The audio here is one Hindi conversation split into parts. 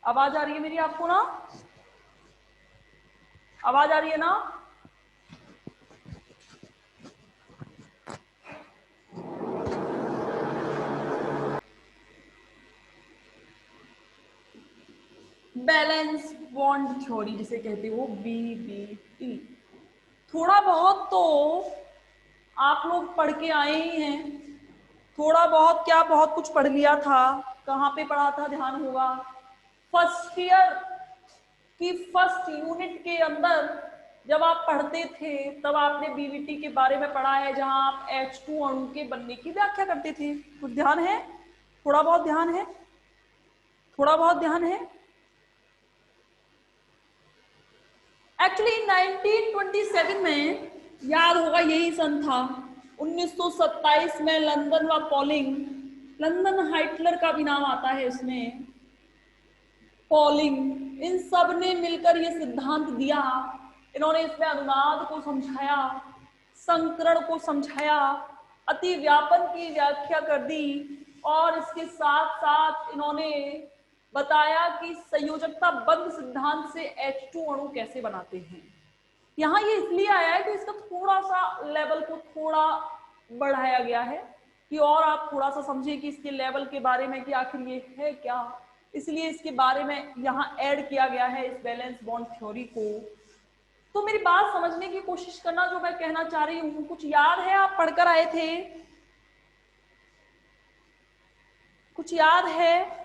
आवाज आ रही है मेरी आपको ना? आवाज आ रही है ना? बैलेंस बॉन्ड थ्योरी जिसे कहते हो बीबीटी। थोड़ा बहुत तो आप लोग पढ़ के आए ही हैं। थोड़ा बहुत क्या, बहुत कुछ पढ़ लिया था। कहाँ पे पढ़ा था ध्यान होगा। फर्स्ट ईयर की फर्स्ट यूनिट के अंदर जब आप पढ़ते थे तब आपने बीबीटी के बारे में पढ़ा है, जहां आप H2 अणु के बनने की व्याख्या करते थे। कुछ ध्यान है? थोड़ा बहुत ध्यान है? थोड़ा बहुत ध्यान है? एक्चुअली 1927 में, याद होगा यही सन था, 1927 में लंदन व पॉलिंग, लंदन हाइटलर का भी नाम आता है इसमें, पॉलिंग, इन सब ने मिलकर ये सिद्धांत दिया। इन्होंने इसमें अनुनाद को समझाया, संकरण को समझाया, अति व्यापन की व्याख्या कर दी, और इसके साथ साथ इन्होंने बताया कि संयोजकता बंध सिद्धांत से H2 अणु कैसे बनाते हैं। यहाँ ये इसलिए आया है कि इसका थोड़ा सा लेवल को थोड़ा बढ़ाया गया है कि और आप थोड़ा सा समझें कि इसके लेवल के बारे में कि आखिर ये है क्या। इसलिए इसके बारे में यहाँ ऐड किया गया है इस बैलेंस बॉन्ड थ्योरी को। तो मेरी बात समझने की कोशिश करना, जो मैं कहना चाह रही हूँ। कुछ याद है? आप पढ़कर आए थे? कुछ याद है?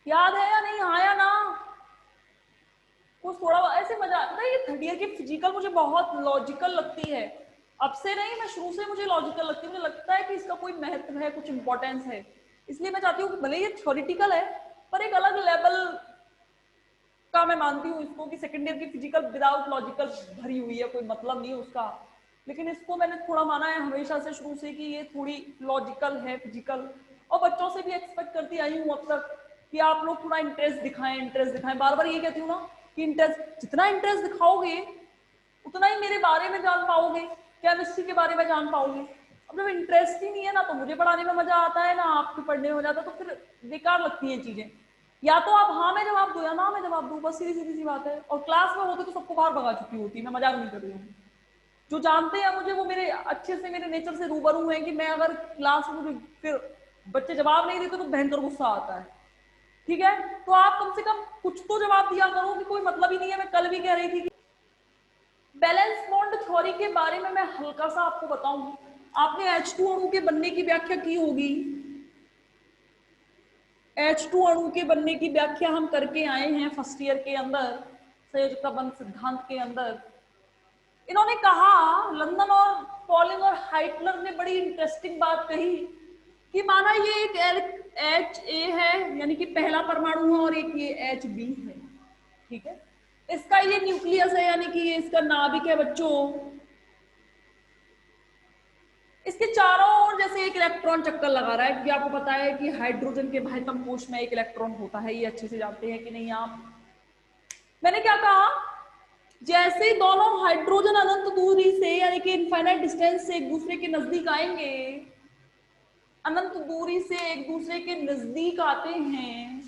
याद है या नहीं? हाँ या ना? कुछ थोड़ा ऐसे मजा आता है। ये थर्ड ईयर की फिजिकल मुझे बहुत लॉजिकल लगती है। अब से नहीं, मैं शुरू से मुझे लॉजिकल लगती है। मुझे लगता है कि इसका कोई महत्व है, कुछ इंपॉर्टेंस है। इसलिए मैं चाहती हूँ कि भले ये थ्योरिटिकल है पर एक अलग लेवल का मैं मानती हूँ इसको, कि सेकेंड ईयर की फिजिकल विदाउट लॉजिकल भरी हुई है, कोई मतलब नहीं है उसका। लेकिन इसको मैंने थोड़ा माना है हमेशा से शुरू से कि ये थोड़ी लॉजिकल है, फिजिकल। और बच्चों से भी एक्सपेक्ट करती आई हूँ अब तक कि आप लोग थोड़ा इंटरेस्ट दिखाएं, इंटरेस्ट दिखाएं। बार बार ये कहती हूँ ना कि इंटरेस्ट, जितना इंटरेस्ट दिखाओगे उतना ही मेरे बारे में जान पाओगे, केमिस्ट्री के बारे में जान पाओगे। अब जब इंटरेस्ट ही नहीं है ना, तो मुझे पढ़ाने में मजा आता है ना आपको पढ़ने में मजा आता है, तो फिर बेकार लगती हैं चीजें। या तो आप हाँ में जवाब दो या ना में जवाब दो, बस सीधी सीधी सी बात है। और क्लास में होते तो सबको बाहर भगा चुकी होती, मैं मजाक नहीं कर रही हूँ। जो जानते हैं मुझे, वो मेरे अच्छे से, मेरे नेचर से रूबरू है कि मैं अगर क्लास में फिर बच्चे जवाब नहीं देते तो भयंकर गुस्सा आता है। ठीक है, तो आप कम से कम कुछ तो जवाब दिया करो कि कोई मतलब ही नहीं है। मैं कल भी कह रही थी कि बैलेंस बॉन्ड थ्योरी के बारे में मैं हल्का सा आपको बताऊं। आपने H2 अणु के बनने की व्याख्या की होगी। H2 अणु के बनने की व्याख्या हम करके आए हैं फर्स्ट ईयर के अंदर, संयोजकता बंध सिद्धांत के अंदर। इन्होंने कहा, लंदन और पॉलिंग और हाइटलर ने बड़ी इंटरेस्टिंग बात कही कि माना ये एक HA है, यानी कि पहला परमाणु है, और एक ये HB है। ठीक है, इसका ये न्यूक्लियस है, यानी कि ये इसका नाभिक है बच्चों। इसके चारों ओर जैसे एक इलेक्ट्रॉन चक्कर लगा रहा है, क्योंकि आपको पता है कि हाइड्रोजन के बाह्यतम कोश में एक इलेक्ट्रॉन होता है। ये अच्छे से जानते हैं कि नहीं आप? मैंने क्या कहा? जैसे दोनों हाइड्रोजन अनंत दूरी से, यानी कि इनफाइनाइट डिस्टेंस से एक दूसरे के नजदीक आएंगे, अनंत दूरी से एक दूसरे के नजदीक आते हैं,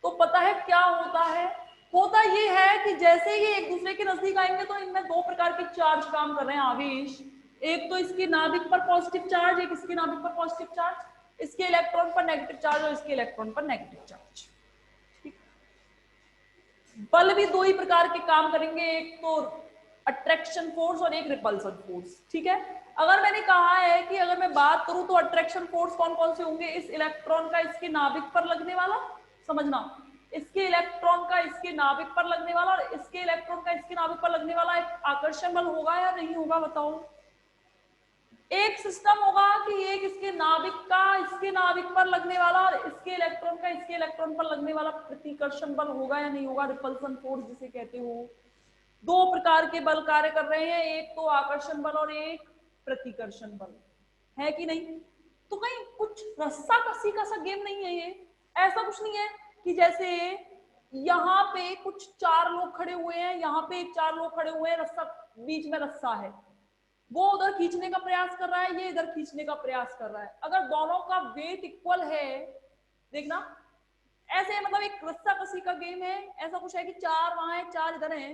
तो पता है क्या होता है? होता ये है कि जैसे ही एक दूसरे के नजदीक आएंगे तो इनमें दो प्रकार के चार्ज काम कर रहे हैं, आवेश। एक तो इसके नाभिक पर पॉजिटिव चार्ज, एक इसके नाभिक पर पॉजिटिव चार्ज, इसके इलेक्ट्रॉन पर नेगेटिव चार्ज और इसके इलेक्ट्रॉन पर नेगेटिव चार्ज। बल भी दो ही प्रकार के काम करेंगे, एक तो अट्रैक्शन फोर्स और एक रिपल्सन फोर्स। ठीक है, अगर मैंने कहा है कि अगर मैं बात करूं तो अट्रैक्शन फोर्स कौन कौन से होंगे? इस इलेक्ट्रॉन का इसके नाभिक पर लगने वाला, समझना, इसके इलेक्ट्रॉन का इसके नाभिक पर लगने वाला, और इसके इलेक्ट्रॉन का इसके नाभिक पर लगने वाला एक आकर्षण बल होगा या नहीं होगा, बताओ? एक सिस्टम होगा कि एक इसके नाभिक का इसके नाभिक पर लगने वाला और इसके इलेक्ट्रॉन का इसके इलेक्ट्रॉन पर लगने वाला प्रतिकर्षण बल होगा या नहीं होगा, रिपल्सन फोर्स जिसे कहते हो। दो प्रकार के बल कार्य कर रहे हैं, एक तो आकर्षण बल और एक प्रतिकर्षण बल, है कि नहीं? तो कहीं कुछ रस्सा कसी का सा गेम नहीं है ये। ऐसा कुछ नहीं है कि जैसे यहाँ पे कुछ चार लोग खड़े हुए हैं, यहाँ पे चार लोग खड़े हुए हैं, रस्सा बीच में रस्सा है, वो उधर खींचने का प्रयास कर रहा है, ये इधर खींचने का प्रयास कर रहा है। अगर दोनों का वेट इक्वल है देखना ऐसे, मतलब एक रस्सा कसी का गेम है, ऐसा कुछ है कि 4 वहां है 4 इधर है,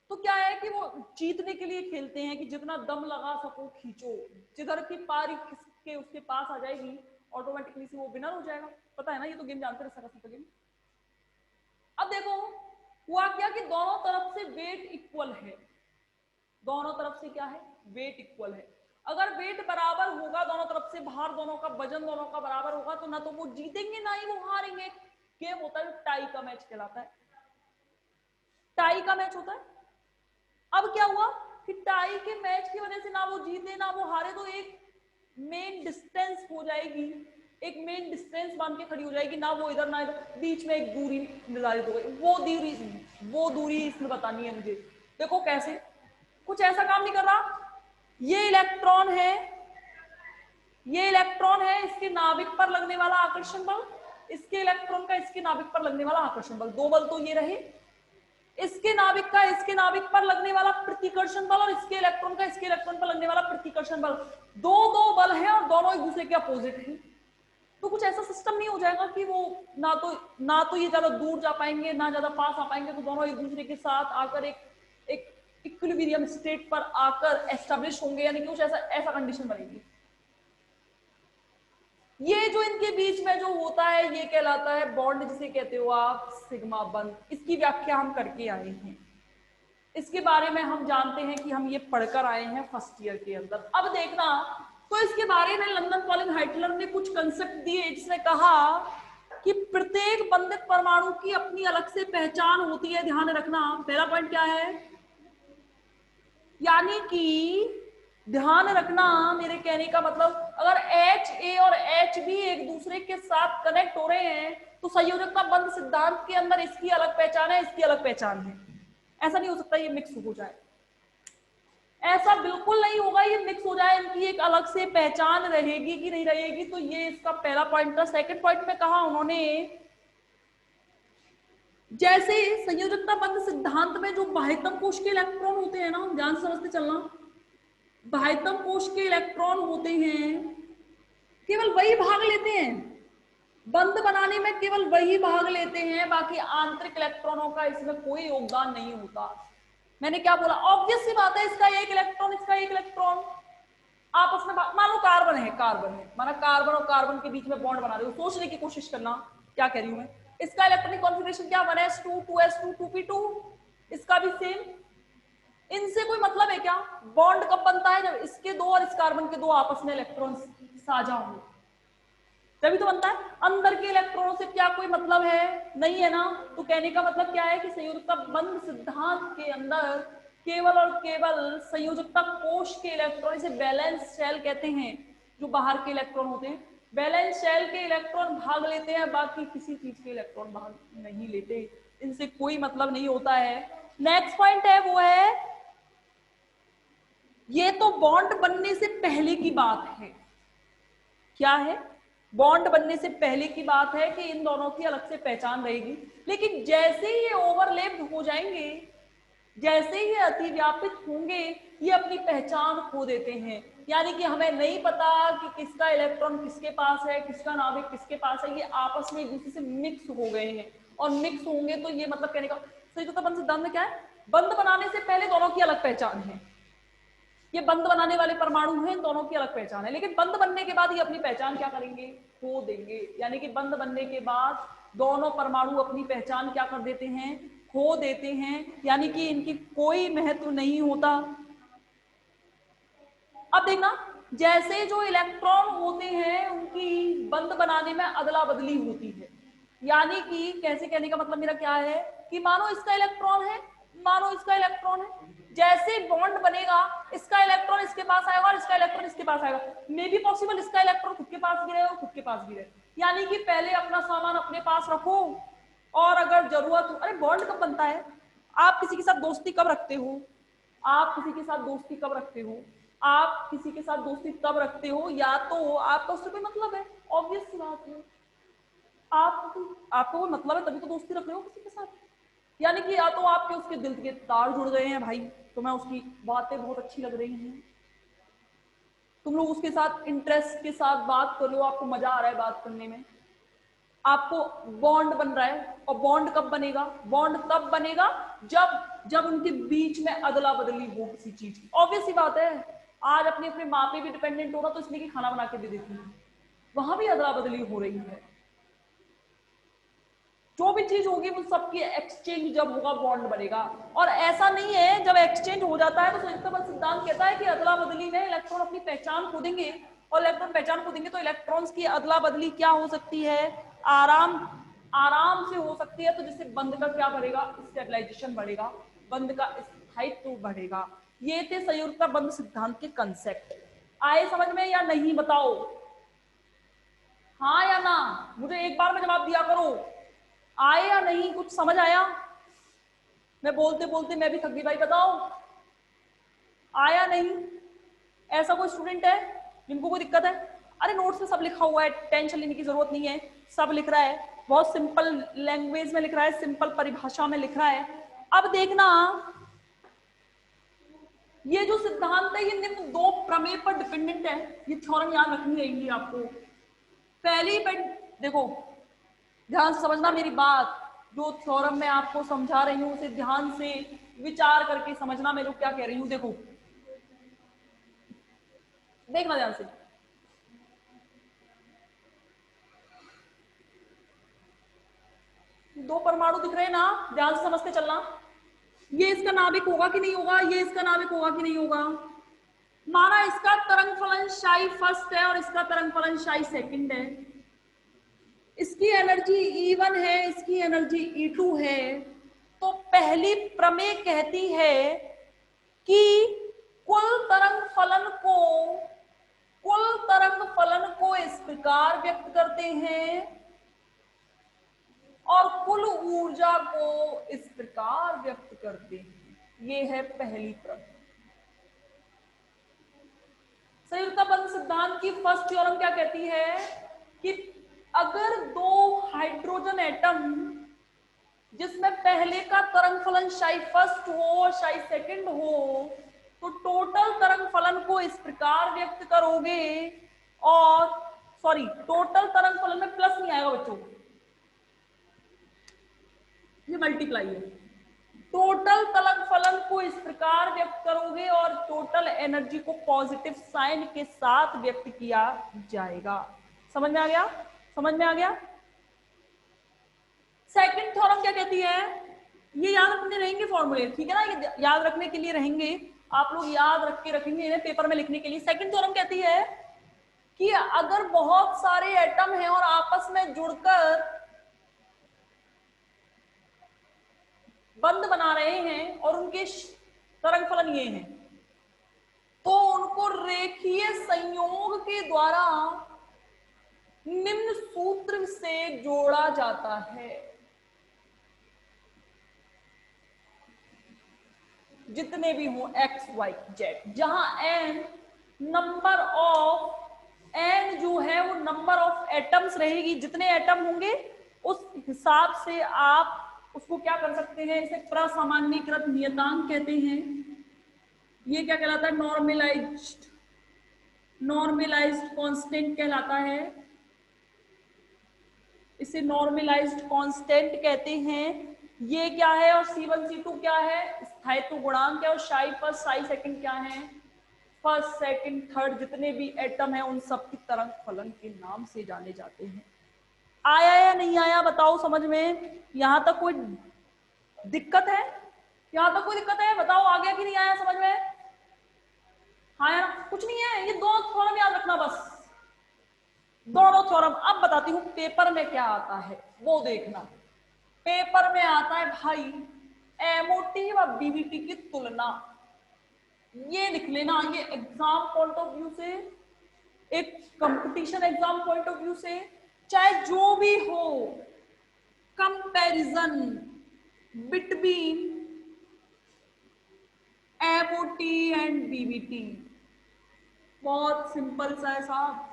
तो क्या है कि वो जीतने के लिए खेलते हैं कि जितना दम लगा सको खींचो, जिधर की पारी किसके उसके पास आ जाएगी ऑटोमेटिकली से वो विनर हो जाएगा। पता है ना, ये तो गेम जानते रहे, रस्सा का गेम। अब देखो हुआ क्या कि दोनों तरफ से वेट इक्वल है, दोनों तरफ से क्या है, वेट इक्वल है। अगर वेट बराबर होगा दोनों तरफ से, बाहर दोनों का वजन दोनों का बराबर होगा, तो ना तो वो जीतेंगे ना ही वो हारेंगे। गेम होता है टाई का मैच कहलाता है, टाई का मैच होता है। अब क्या हुआ कि टाई के मैच की वजह से ना वो जीते ना वो हारे, तो एक मेन डिस्टेंस हो जाएगी, एक मेन डिस्टेंस मान के खड़ी हो जाएगी, ना वो इधर ना इधर, बीच में एक दूरी निर्धारित हो गई। वो दूरी इसमें बतानी है मुझे। देखो कैसे, कुछ ऐसा काम नहीं कर रहा, ये इलेक्ट्रॉन है, ये इलेक्ट्रॉन है, इसके नाभिक पर लगने वाला आकर्षण बल, इसके इलेक्ट्रॉन का इसके नाभिक पर लगने वाला आकर्षण बल, दो बल तो ये रहे। इसके नाभिक का इसके नाभिक पर लगने वाला प्रतिकर्षण बल और इसके इलेक्ट्रॉन का इसके इलेक्ट्रॉन पर लगने वाला प्रतिकर्षण बल, दो दो बल हैं और दोनों एक दूसरे के अपोजिट हैं। तो कुछ ऐसा सिस्टम नहीं हो जाएगा कि वो ना तो ये ज्यादा दूर जा पाएंगे ना ज्यादा पास आ पाएंगे, तो दोनों एक दूसरे के साथ आकर एक इक्विलिब्रियम स्टेट पर आकर एस्टेब्लिश होंगे, यानी कि कुछ ऐसा ऐसा कंडीशन बनेगी। ये जो इनके बीच में जो होता है ये कहलाता है बॉन्ड, जिसे कहते हो आप सिग्मा बंध। इसकी व्याख्या हम करके आए हैं, इसके बारे में हम जानते हैं कि हम ये पढ़कर आए हैं फर्स्ट ईयर के अंदर। अब देखना, तो इसके बारे में लंदन पॉलिन हाइटलर ने कुछ कंसेप्ट दिए, जिसने कहा कि प्रत्येक बंधित परमाणु की अपनी अलग से पहचान होती है। ध्यान रखना, पहला पॉइंट क्या है, यानी कि ध्यान रखना, मेरे कहने का मतलब अगर HA और HB एक दूसरे के साथ कनेक्ट हो रहे हैं तो संयोजकता बंध सिद्धांत के अंदर इसकी अलग पहचान है, इसकी अलग पहचान है। ऐसा नहीं हो सकता ये मिक्स हो जाए, ऐसा बिल्कुल नहीं होगा ये मिक्स हो जाए, इनकी एक अलग से पहचान रहेगी कि नहीं रहेगी। तो ये इसका पहला पॉइंट था। सेकंड पॉइंट में कहा उन्होंने, जैसे संयोजकता बंध सिद्धांत में जो बाह्यतम कोश के इलेक्ट्रॉन होते हैं ना, ध्यान से समझते चलना, बाह्यतम कोश के इलेक्ट्रॉन होते हैं केवल वही भाग लेते हैं, बंध बनाने में केवल वही भाग लेते हैं, बाकी आंतरिक इलेक्ट्रॉनों का इसमें कोई योगदान नहीं होता। मैंने क्या बोला, ऑब्वियस सी बात है, इसका एक इलेक्ट्रॉन इसका एक इलेक्ट्रॉन आपस में, मान लो कार्बन है, माना कार्बन और कार्बन के बीच में बॉन्ड बना रहे हो, सोचने की कोशिश करना क्या कह रही हूं मैं। इसका इलेक्ट्रॉनिक कॉन्फ़िगरेशन क्या, 1s2 2s2 2p2, इसका भी सेम। इनसे कोई मतलब है क्या, बॉन्ड कब बनता है, जब इसके दो और इस कार्बन के दो आपस में इलेक्ट्रॉन साझा होंगे तभी तो बनता है। अंदर के इलेक्ट्रॉनों से क्या कोई मतलब है, नहीं है ना। तो कहने का मतलब क्या है कि संयोजकता बंध सिद्धांत के अंदर केवल और केवल संयोजकता कोश के इलेक्ट्रॉन, इसे बैलेंस शेल कहते हैं, जो बाहर के इलेक्ट्रॉन होते हैं, बैलेंस शेल के इलेक्ट्रॉन भाग लेते हैं, बाकी किसी चीज के इलेक्ट्रॉन भाग नहीं लेते, इनसे कोई मतलब नहीं होता है। नेक्स्ट पॉइंट है वो है, ये तो बॉन्ड बनने से पहले की बात है। क्या है, बॉन्ड बनने से पहले की बात है कि इन दोनों की अलग से पहचान रहेगी, लेकिन जैसे ही ये ओवरलैप हो जाएंगे, जैसे ही ये अतिव्यापित होंगे, ये अपनी पहचान खो देते हैं। यानी कि हमें नहीं पता कि किसका इलेक्ट्रॉन किसके पास है, किसका नाभिक किसके पास है, ये आपस में एक दूसरे से मिक्स हो गए हैं। और मिक्स होंगे तो ये मतलब कहने का संयोजकता बंध सिद्धांत में क्या है, बंध बनाने से पहले दोनों की अलग पहचान है, ये बंध बनाने वाले परमाणु हैं, दोनों की अलग पहचान है, लेकिन बंध बनने के बाद ये अपनी पहचान क्या करेंगे, खो देंगे। यानी कि बंध बनने के बाद दोनों परमाणु अपनी पहचान क्या कर देते हैं, खो देते हैं, यानी कि इनकी कोई महत्व नहीं होता। अब देखना, जैसे जो इलेक्ट्रॉन होते हैं उनकी बंध बनाने में अदला बदली होती है। यानी कि कैसे, कहने का मतलब मेरा क्या है कि मानो इसका इलेक्ट्रॉन है, मानो इसका इलेक्ट्रॉन है, जैसे बॉन्ड बनेगा इसका इलेक्ट्रॉन इसके पास आएगा और इसका इलेक्ट्रॉन इसके पास आएगा। मे बी पॉसिबल इसका इलेक्ट्रॉन खुद के पास भी रहे और खुद के पास भी रहे। यानी कि पहले अपना सामान अपने पास रखो, और अगर जरूरत हो, अरे बॉन्ड कब बनता है, आप किसी के साथ दोस्ती कब रखते हो, आप किसी के साथ दोस्ती कब रखते हो, आप किसी के साथ दोस्ती तब रखते हो या तो आपका उससे कोई मतलब है, ऑब्वियस सी बात है, आपको कोई मतलब है तभी तो दोस्ती रख रहे हो किसी के साथ। यानी कि या तो आपके उसके दिल के तार जुड़ गए हैं भाई, तुम्हें उसकी बातें बहुत अच्छी लग रही हैं, तुम लोग उसके साथ इंटरेस्ट के साथ बात कर लो, आपको मजा आ रहा है बात करने में, आपको बॉन्ड बन रहा है, और बॉन्ड कब बनेगा? बॉन्ड तब बनेगा जब जब उनके बीच में अदला बदली हो किसी चीज की। ऑब्वियस सी बात है, आज अपने अपने माँ पे भी डिपेंडेंट होना तो इसलिए कि खाना बना के दे देती है, वहां भी अदला बदली हो रही है। जो भी चीज होगी वो सबकी एक्सचेंज जब होगा बॉन्ड बनेगा। और ऐसा नहीं है जब एक्सचेंज हो जाता है तो संयुक्त बल सिद्धांत कहता है कि अदला बदली में इलेक्ट्रॉन अपनी पहचान खो देंगे, और इलेक्ट्रॉन पहचान खो देंगे तो इलेक्ट्रॉन्स की अदला बदली क्या हो सकती है? आराम आराम से हो सकती है। तो जिससे बंध का क्या बढ़ेगा? स्टेबलाइजेशन बढ़ेगा, बंध का स्थायित्व बढ़ेगा। ये थे संयुक्त बंध सिद्धांत के कंसेप्ट। आए समझ में या नहीं बताओ? हाँ या ना? मुझे एक बार में जवाब दिया करो, आए या नहीं? कुछ समझ आया? मैं बोलते बोलते मैं भी थक गई भाई, बताओ आया नहीं? ऐसा कोई स्टूडेंट है जिनको कोई दिक्कत है? अरे नोट्स में सब लिखा हुआ है, टेंशन लेने की जरूरत नहीं है, सब लिख रहा है, बहुत सिंपल लैंग्वेज में लिख रहा है, सिंपल परिभाषा में लिख रहा है। अब देखना, ये जो सिद्धांत है ये निम्न दो प्रमेय पर डिपेंडेंट है। ये थ्योरम याद रखनी रहेगी आपको। पहली पे देखो, ध्यान से समझना मेरी बात, जो थ्योरम मैं आपको समझा रही हूं उसे ध्यान से विचार करके समझना मैं जो क्या कह रही हूं। देखो, देखना ध्यान से। दो परमाणु दिख रहे हैं ना, ध्यान से समझते चलना। ये इसका नाभिक होगा कि नहीं होगा? ये इसका नाभिक होगा कि नहीं होगा? माना इसका तरंग फलन शाई फर्स्ट है और इसका तरंग फलन शाई सेकंड है। इसकी एनर्जी E1 है, इसकी एनर्जी E2 है। तो पहली प्रमेय कहती है कि कुल तरंग फलन को इस प्रकार व्यक्त करते हैं और कुल ऊर्जा को इस प्रकार व्यक्त करते हैं। ये है पहली प्रमेय। संयुक्त बंध सिद्धांत की फर्स्ट थ्योरम क्या कहती है कि अगर दो हाइड्रोजन एटम जिसमें पहले का तरंग फलन शाई फर्स्ट हो और शाई सेकंड हो, तो टोटल तरंग फलन को इस प्रकार व्यक्त करोगे, और सॉरी टोटल तरंग फलन में प्लस नहीं आएगा बच्चों, ये मल्टीप्लाई है। टोटल तरंग फलन को इस प्रकार व्यक्त करोगे और टोटल एनर्जी को पॉजिटिव साइन के साथ व्यक्त किया जाएगा। समझ में आ गया? समझ में आ गया? सेकंड थ्योरम क्या कहती है? ये याद रखने रहेंगे फॉर्मूले, ठीक है ना? ये याद रखने के लिए रहेंगे, आप लोग याद रख के रखेंगे इन्हें पेपर में लिखने के लिए। सेकंड थ्योरम कहती है कि अगर बहुत सारे एटम हैं और आपस में जुड़कर बंध बना रहे हैं और उनके तरंग फलन ये हैं, तो उनको रेखीय संयोग के द्वारा निम्न सूत्र से जोड़ा जाता है। जितने भी हो एक्स वाई जेड, जहां एन नंबर ऑफ एन जो है वो नंबर ऑफ एटम्स रहेगी, जितने एटम होंगे उस हिसाब से आप उसको क्या कर सकते हैं, इसे प्रसामान्यीकृत नियतांक कहते हैं। ये क्या कहलाता है? नॉर्मलाइज्ड कांस्टेंट कहलाता है। इसे नॉर्मलाइज्ड कांस्टेंट कहते हैं। ये क्या है? और C1 C2 क्या है? स्थायित्व गुणांक है। और शाई फर्स्ट शाई सेकंड क्या है? फर्स्ट सेकंड थर्ड जितने भी एटम है उन सब की तरंग फलन के नाम से जाने जाते हैं। आया या नहीं आया बताओ समझ में? यहां तक कोई दिक्कत है? यहां तक कोई दिक्कत है? बताओ आ गया कि नहीं आया समझ में? हाँ यार, कुछ नहीं है, ये दो थ्योरम याद रखना बस, दोनों थ्योरम। अब बताती हूँ पेपर में क्या आता है वो देखना। पेपर में आता है भाई एमओटी व बीवीटी की तुलना। ये लिख लेना, ये एग्जाम पॉइंट ऑफ व्यू से, एक competition exam point of view से, चाहे जो भी हो, comparison between MOT and BVT. बहुत सिंपल सा है साहब।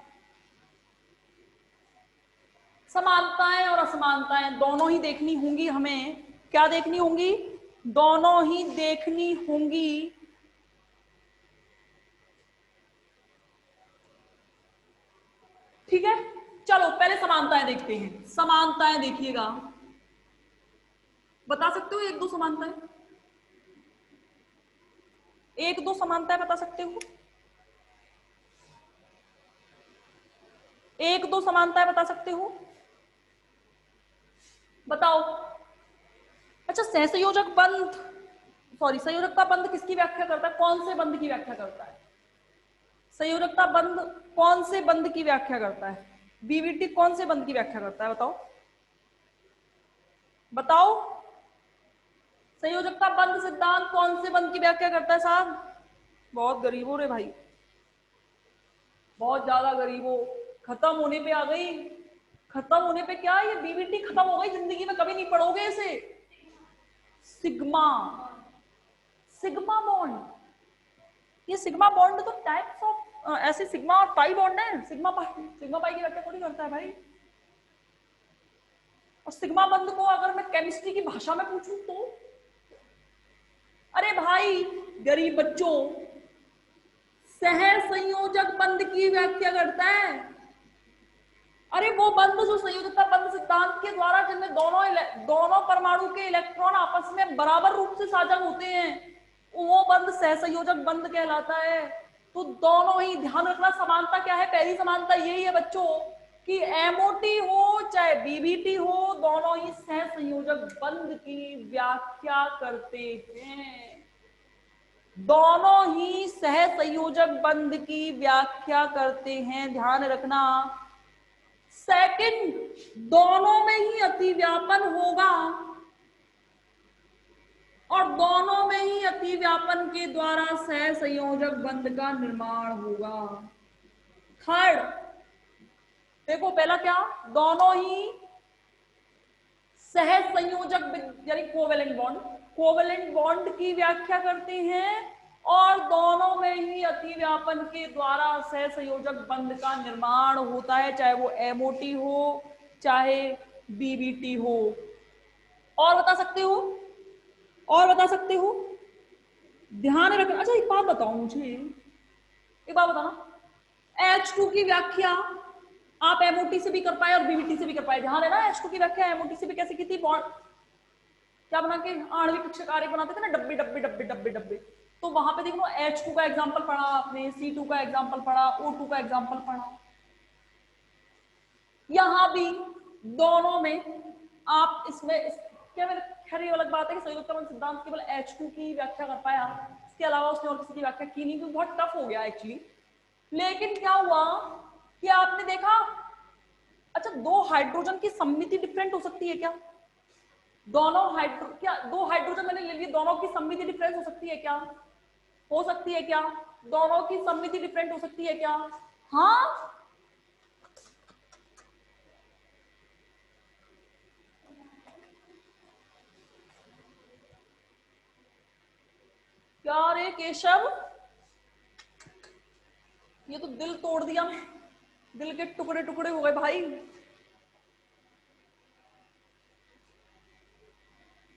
समानताएं और असमानताएं दोनों ही देखनी होंगी हमें। क्या देखनी होंगी? दोनों ही देखनी होंगी। ठीक है, चलो पहले समानताएं देखते हैं। समानताएं देखिएगा, बता सकते हो एक दो समानताएं? एक दो समानताएं बता सकते हो? एक दो समानताएं बता सकते हो? बताओ। अच्छा, सहसंयोजक बंध, सॉरी, संयोजकता बंध किसकी व्याख्या करता है? कौन से बंध की व्याख्या करता है? संयोजकता बंध कौन से बंध की व्याख्या करता है? बीवीटी कौन से बंध की व्याख्या करता है? बताओ बताओ। संयोजकता बंध सिद्धांत कौन से बंध की व्याख्या करता है साहब? बहुत गरीब हो रे भाई, बहुत ज्यादा गरीब हो। खत्म होने पे आ गई। खत्म होने पे क्या, ये बीवीटी खत्म हो गई, जिंदगी में कभी नहीं पढ़ोगे इसे। Sigma, sigma bond. ये सिग्मा बॉन्ड तो टाइप्स ऑफ ऐसे सिग्मा और पाई बॉन्ड है। सिग्मा पाई की व्याख्या थोड़ी करता है भाई। और सिग्मा बंध को अगर मैं केमिस्ट्री की भाषा में पूछूं तो, अरे भाई गरीब बच्चों, सह संयोजक बंध की व्याख्या करता है। अरे वो बंध जो संयोजकता बंध सिद्धांत के द्वारा, जिनमें दोनों परमाणु के इलेक्ट्रॉन आपस में बराबर रूप से साझा होते हैं, वो बंध सहसंयोजक बंध कहलाता है। तो दोनों ही, ध्यान रखना समानता क्या है, पहली समानता यही है बच्चों कि एमओटी हो चाहे बीबीटी हो, दोनों ही सहसंयोजक बंध की व्याख्या करते हैं। दोनों ही सहसंयोजक बंध की व्याख्या करते हैं, ध्यान रखना। सेकंड, दोनों में ही अतिव्यापन होगा और दोनों में ही अतिव्यापन के द्वारा सहसंयोजक बंध का निर्माण होगा। थर्ड, देखो पहला क्या, दोनों ही सहसंयोजक यानी कोवेलेंट बॉन्ड, कोवेलेंट बॉन्ड की व्याख्या करते हैं और दोनों में ही अतिव्यापन के द्वारा सहसंयोजक बंध का निर्माण होता है, चाहे वो एमओटी हो चाहे बीबीटी हो। और बता सकते हो? और बता सकते हो? ध्यान रखना। अच्छा एक बात बताओ मुझे, एक बात बताना, H2 की व्याख्या आप एमओटी से भी कर पाए और बीबीटी से भी कर पाए। ध्यान है ना, H2 की व्याख्या एमओटी से भी कैसे की थी? बॉन्ड क्या बना के आणविक कक्षक आरेख बनाते थे ना, डब्बे डब्बे डब्बे डब्बे डब्बे। तो वहां पे देखो H2 का एग्जांपल पढ़ा आपने, C2 का एग्जांपल पढ़ा, O2 का एग्जांपल पढ़ा। यहां भी दोनों में आप इसमें क्या, मेरे खैर ये अलग बात है कि संयुक्त बंध सिद्धांत केवल H2 की व्याख्या कर पाया, इसके अलावा उसने और किसी की व्याख्या की नहीं, क्योंकि बहुत टफ हो गया एक्चुअली। लेकिन क्या हुआ कि आपने देखा, अच्छा दो हाइड्रोजन की सममिति डिफरेंट हो सकती है क्या? दो हाइड्रोजन मैंने ले लिए, दोनों की सममिति डिफरेंस हो सकती है क्या? हो सकती है क्या? दोनों की सममिति डिफरेंट हो सकती है क्या? हाँ, क्या रे केशव, ये तो दिल तोड़ दिया, दिल के टुकड़े टुकड़े हो गए भाई।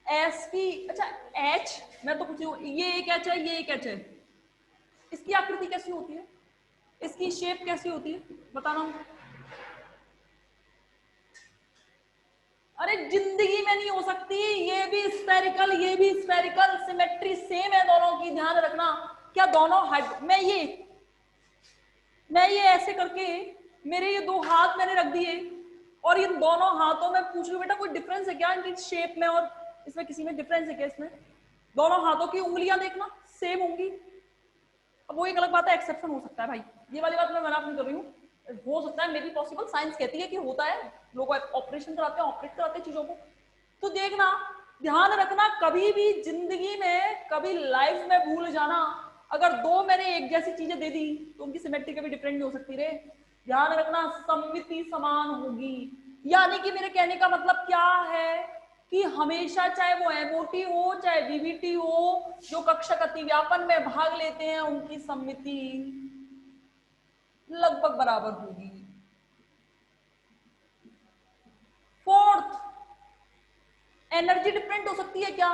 एस की, अच्छा एच, मैं तो पूछती हूँ, ये एक एच है, ये एक एच है, इसकी आकृति कैसी होती है? इसकी शेप कैसी होती है बताना। अरे जिंदगी में नहीं हो सकती, ये भी स्फेरिकल ये भी स्फेरिकल, सिमेट्री सेम है दोनों की, ध्यान रखना। क्या दोनों मैं ये ऐसे करके, मेरे ये दो हाथ मैंने रख दिए और इन दोनों हाथों में पूछ रही बेटा कोई डिफरेंस है क्या इनकी शेप में और इसमें, किसी में डिफरेंस है क्या इसमें? दोनों हाथों की उंगलियां देखना सेम होंगी। अब वो एक अलग बात है, एक्सेप्शन हो सकता है भाई, ये वाली बात मैं मना नहीं कर रही हूँ, हो सकता है, मे बी पॉसिबल, साइंस कहती है कि होता है, लोग ऑपरेशन कराते हैं, ऑपरेट कराते हैं चीजों को। तो देखना, ध्यान रखना, कभी भी जिंदगी में, कभी लाइफ में भूल जाना, अगर दो मैंने एक जैसी चीजें दे दी तो उनकी सिमेट्री कभी डिफरेंट नहीं हो सकती रे। ध्यान रखना, सममिति समान होगी। यानी कि मेरे कहने का मतलब क्या है कि हमेशा, चाहे वो एमओटी हो चाहे बीबीटी हो, जो कक्षक अतिव्यापन में भाग लेते हैं उनकी सममिति लगभग बराबर होगी। फोर्थ, एनर्जी डिफरेंट हो सकती है क्या?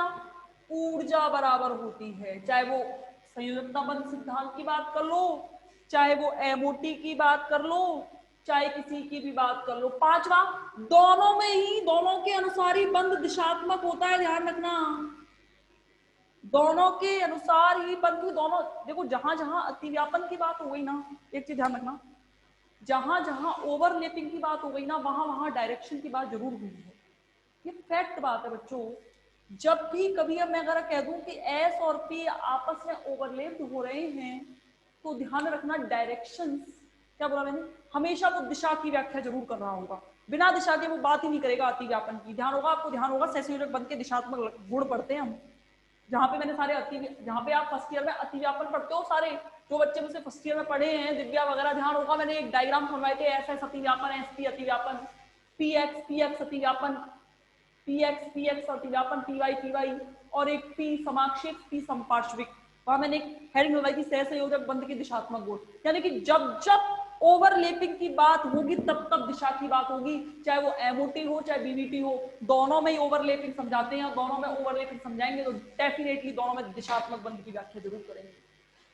ऊर्जा बराबर होती है, चाहे वो संयोजकता बंध सिद्धांत की बात कर लो, चाहे वो एमओटी की बात कर लो, चाहे किसी की भी बात कर लो। पांचवा, दोनों के अनुसार ही बंध दिशात्मक होता है, ध्यान रखना, दोनों के अनुसार ही बंध। दोनों देखो, जहां जहां अतिव्यापन की बात हो गई ना, एक चीज ध्यान रखना, जहां जहां ओवरलैपिंग की बात हो गई ना, वहां वहां डायरेक्शन की बात जरूर हुई है। ये फैक्ट बात है बच्चों। जब भी कभी अब मैं अगर कह दूं कि एस और पी आपस में ओवरलैप हो रहे हैं, तो ध्यान रखना डायरेक्शन, क्या बोला मैंने, हमेशा वो दिशा की व्याख्या जरूर कर रहा होगा, बिना दिशा के वो बात ही नहीं करेगा अतिव्यापन की। ध्यान होगा आपको, ध्यान होगा सहसंयोजक बंध के दिशात्मक गुण पढ़ते हैं हम, जहां पे मैंने सारे जहां पे आप फर्स्ट ईयर में अतिव्यापन पढ़ते हो, सारे जो बच्चे मुझसे फर्स्ट ईयर में पढ़े हैं, दिव्या वगैरह, ध्यान होगा मैंने एक डायग्राम बनवाए थे, एस एस अतिव्यापन, एस पी अतिव्यापन, पी एक्स अतिव्यापन, पी एक्स अतिव्यापन, पी वाई और एक पी समाक्षेप, पी समपार्श्विक। वहां मैंने एक हेडिंग बनवाई थी सहसंयोजक बंध के दिशात्मक गुण, यानी कि जब जब ओवरलैपिंग की बात होगी तब तब दिशा की बात होगी, चाहे वो एमओटी हो चाहे बीवीटी हो, दोनों में ही ओवरलैपिंग समझाते हैं, दोनों में ओवरलैपिंग समझाएंगे तो डेफिनेटली दोनों में दिशात्मक बंध की व्याख्या जरूर करेंगे।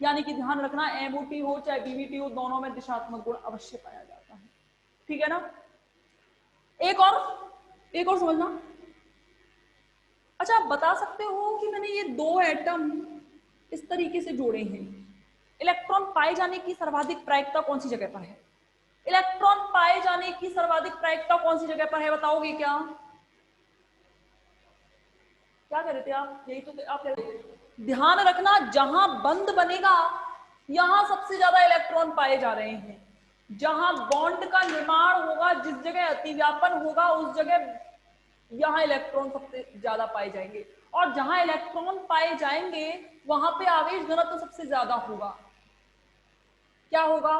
यानी कि ध्यान रखना, एमओटी हो चाहे बीवीटी हो, दोनों में दिशात्मक गुण अवश्य पाया जाता है, ठीक है ना। एक और समझना। अच्छा, आप बता सकते हो कि मैंने ये दो एटम इस तरीके से जोड़े हैं, इलेक्ट्रॉन पाए जाने की सर्वाधिक प्रायिकता कौन सी जगह पर है? इलेक्ट्रॉन पाए जाने की सर्वाधिक प्रायिकता कौन सी जगह पर है, बताओगे क्या? क्या कह रहे थे आप? यही तो आप कह रहे थे। ध्यान रखना, जहां बंध बनेगा यहां सबसे ज्यादा इलेक्ट्रॉन पाए जा रहे हैं, जहां बॉन्ड का निर्माण होगा, जिस जगह अतिव्यापन होगा उस जगह यहां इलेक्ट्रॉन सबसे ज्यादा पाए जाएंगे, और जहां इलेक्ट्रॉन पाए जाएंगे वहां पे आवेश घनत्व सबसे ज्यादा होगा। क्या होगा?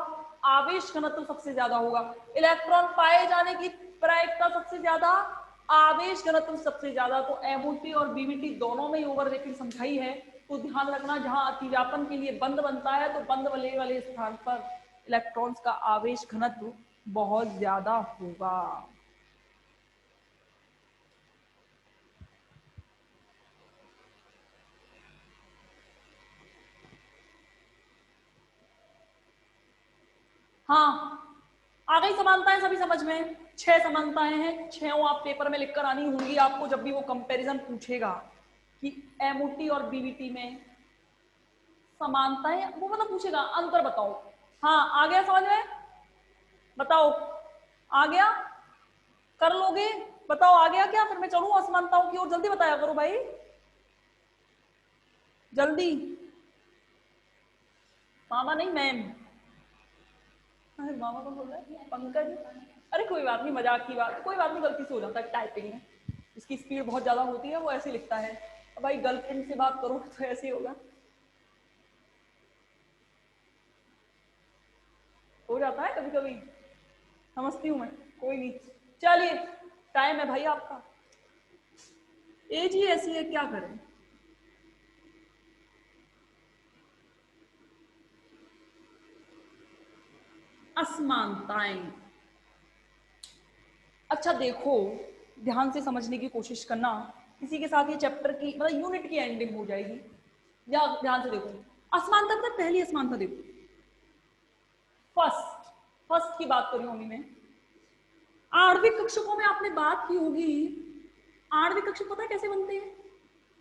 आवेश घनत्व सबसे ज्यादा होगा। इलेक्ट्रॉन पाए जाने की प्रायिकता सबसे ज्यादा, आवेश घनत्व सबसे ज्यादा। तो एमओटी और बीवीटी दोनों में ओवरलैपिंग समझाई है, तो ध्यान रखना, जहां अतिव्यापन के लिए बंध बनता है तो बंध वाले स्थान पर इलेक्ट्रॉन्स का आवेश घनत्व बहुत ज्यादा होगा। हाँ, आ गई समानताएं सभी समझ में? 6 समानताएं हैं, 6 आप पेपर में लिखकर आनी होंगी आपको, जब भी वो कंपैरिजन पूछेगा कि एमओटी और बीवीटी में समानताएं, वो मतलब पूछेगा अंतर बताओ। हाँ, आ गया समझ में? बताओ, आ गया? कर लोगे? बताओ आ गया क्या? फिर मैं चलूं असमानताओं की ओर, जल्दी बताया करो भाई, जल्दी। मामा नहीं, मैम। अरे मामा कौन बोल रहा है? पंकज। अरे कोई बात नहीं, मजाक की बात, कोई बात नहीं, गलती से हो जाता है टाइपिंग में, इसकी स्पीड बहुत ज्यादा होती है, वो ऐसे लिखता है। अब भाई गर्लफ्रेंड से बात करो तो ऐसे ही होगा, हो जाता है कभी कभी, समझती हूँ मैं, कोई नहीं। चलिए, टाइम है भाई आपका, एज ही ऐसी है, क्या करें। असमानताएं, अच्छा देखो, ध्यान से समझने की कोशिश करना, इसी के साथ ये चैप्टर की मतलब यूनिट की एंडिंग हो जाएगी। या ध्यान से देखो, असमानता मतलब पहली असमानता देखो, फर्स्ट की बात करी होगी मैं। आणविक कक्षकों में आपने बात की होगी, आणविक कक्षक पता है कैसे बनते हैं?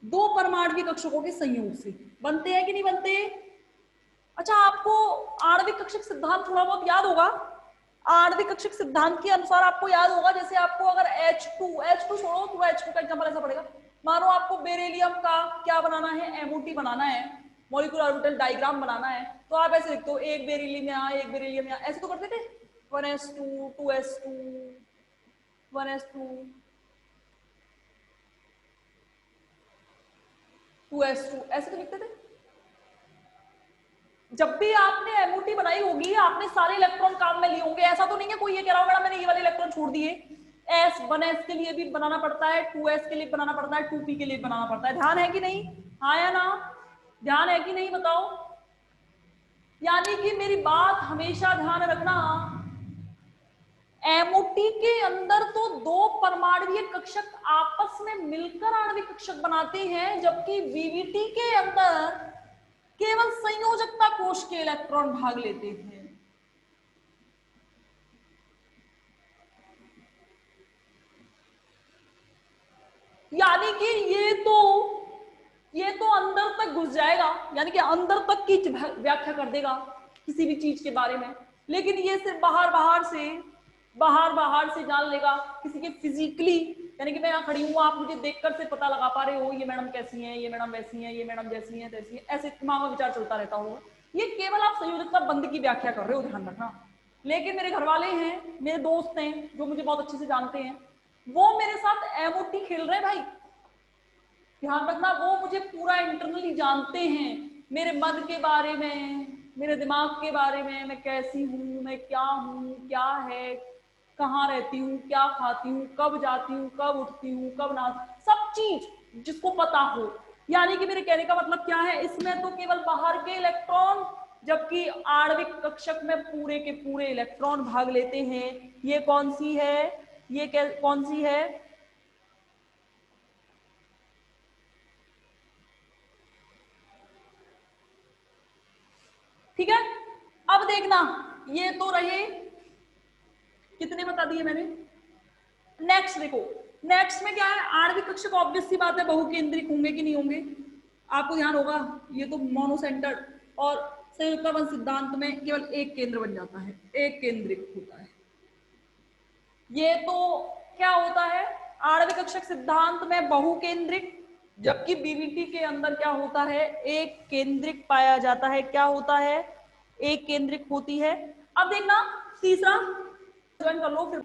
दो परमाणविक कक्षकों के संयोग से बनते हैं कि नहीं बनते? अच्छा, आपको आणविक कक्षक सिद्धांत थोड़ा बहुत याद होगा, आणविक कक्षक सिद्धांत के अनुसार आपको याद होगा, जैसे आपको अगर H2 छोड़ो, तो H2 का एग्जांपल ऐसा पड़ेगा, मानो आपको बेरिलियम का क्या बनाना है, एमओटी बनाना है, मॉलिक्यूलर ऑर्बिटल डायग्राम बनाना है, तो आप ऐसे लिखते हो, एक बेरिलियम यहाँ, एक बेरिलियम यहाँ, ऐसे तो करते थे, 1s2 2s2 1s2 2s2, ऐसे तो लिखते थे। जब भी आपने एमओटी बनाई होगी, आपने सारे इलेक्ट्रॉन काम में लिए होंगे, ऐसा तो नहीं है कोई ये कह रहा होगा मैंने ये वाले इलेक्ट्रॉन छोड़ दिए। S1s के लिए भी बनाना पड़ता है, 2s के लिए बनाना पड़ता है, 2p के लिए बनाना पड़ता है, ध्यान है कि नहीं? हाँ या ना? ध्यान है कि नहीं बताओ? यानी कि मेरी बात हमेशा ध्यान रखना, एमओटी के अंदर तो दो परमाणुीय कक्षक आपस में मिलकर आणविक कक्षक बनाते हैं, जबकि वीवीटी के अंदर केवल संयोजकता कोश के इलेक्ट्रॉन भाग लेते हैं। यानी कि ये तो अंदर तक घुस जाएगा, यानी कि अंदर तक की व्याख्या कर देगा किसी भी चीज के बारे में, लेकिन ये सिर्फ बाहर बाहर से जान लेगा किसी के फिजिकली, यानी कि मैं यहाँ खड़ी हूँ, आप मुझे देखकर से पता लगा पा रहे हो ये मैडम कैसी हैं, ये मैडम वैसी हैं, ये मैडम जैसी हैं तैसी हैं, ऐसे दिमाग में विचार चलता रहता होगा। ये केवल आप संयोजकता बंद की व्याख्या कर रहे हो, ध्यान रखना। लेकिन मेरे घर वाले हैं, मेरे दोस्त हैं जो मुझे बहुत अच्छे से जानते हैं, वो मेरे साथ एमओटी खेल रहे हैं भाई, ध्यान रखना। वो मुझे पूरा इंटरनली जानते हैं, मेरे मन के बारे में, मेरे दिमाग के बारे में, मैं कैसी हूँ, मैं क्या हूँ, क्या है, कहाँ रहती हूँ, क्या खाती हूँ, कब जाती हूँ, कब उठती हूँ, कब ना, सब चीज जिसको पता हो। यानी कि मेरे कहने का मतलब क्या है, इसमें तो केवल बाहर के इलेक्ट्रॉन, जबकि आणविक कक्षक में पूरे के पूरे इलेक्ट्रॉन भाग लेते हैं। ये कौन सी है, ये कौन सी है, ठीक है। अब देखना, ये तो रहे, कितने बता दिए मैंने। नेक्स्ट देखो, नेक्स्ट में क्या है, आणविक कक्षक ऑब्वियस सी बात है बहुकेंद्रिक होंगे कि नहीं होंगे, आपको ध्यान होगा, ये तो मोनोसेंटर्ड, और संयुक्ता बंध सिद्धांत में केवल एक केंद्र बन जाता है, एक केंद्रिक होता है। ये तो क्या होता है, आणविक कक्षक सिद्धांत में बहुकेंद्रिक, जबकि बीबीटी के अंदर क्या होता है, एक केंद्रिक पाया जाता है। क्या होता है, एक केंद्रिक होती है। अब देखना तीसरा, ज्वाइन कर लो फिर